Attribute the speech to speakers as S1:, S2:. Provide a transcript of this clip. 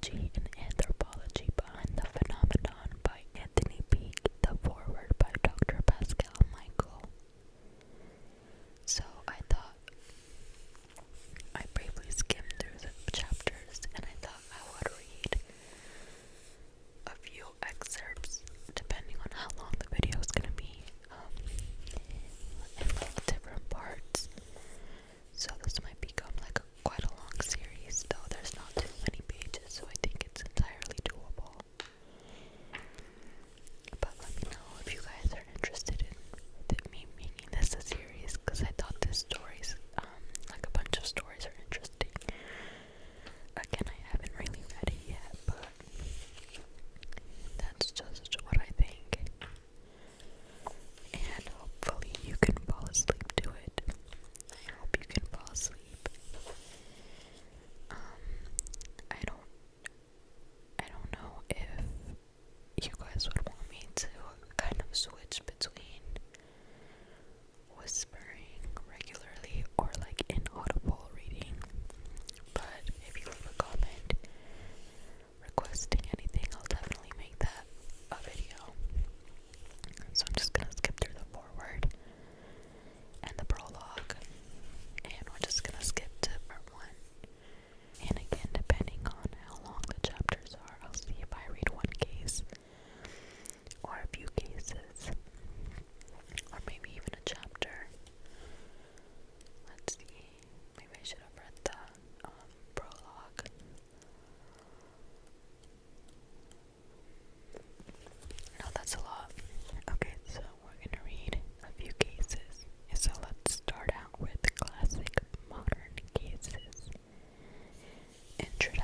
S1: Psychology and Anthropology Behind the Phenomenon by Antony Peake, the foreword by Dr. Pascal Michael. So I thought I briefly skimmed through the chapters and I thought I would read a few excerpts depending on how long the video is going to be in little different parts. So this might become like quite a long series, though there's not too many pages, so I think it's entirely doable. But let me know if you guys are interested in me making this a series, because I thought this stories, like a bunch of stories, are interesting. Again, I haven't really read it yet, but that's just what I think. And hopefully you can fall asleep to it. I hope you can fall asleep. I don't know if you guys would want me to kind of switch between whispering regularly or like inaudible reading, but if you leave a comment requesting anything, I'll definitely make that a video. So I'm just gonna skip through the foreword and the prologue, and we're just gonna skip to part 1. And again, depending on how long the chapters are, I'll see if I read one case or a few cases, or maybe even a chapter. Let's see, maybe I should have read the prologue. No, that's a lot. Okay, so we're gonna read a few cases. So let's start out with classic modern cases. Introduction.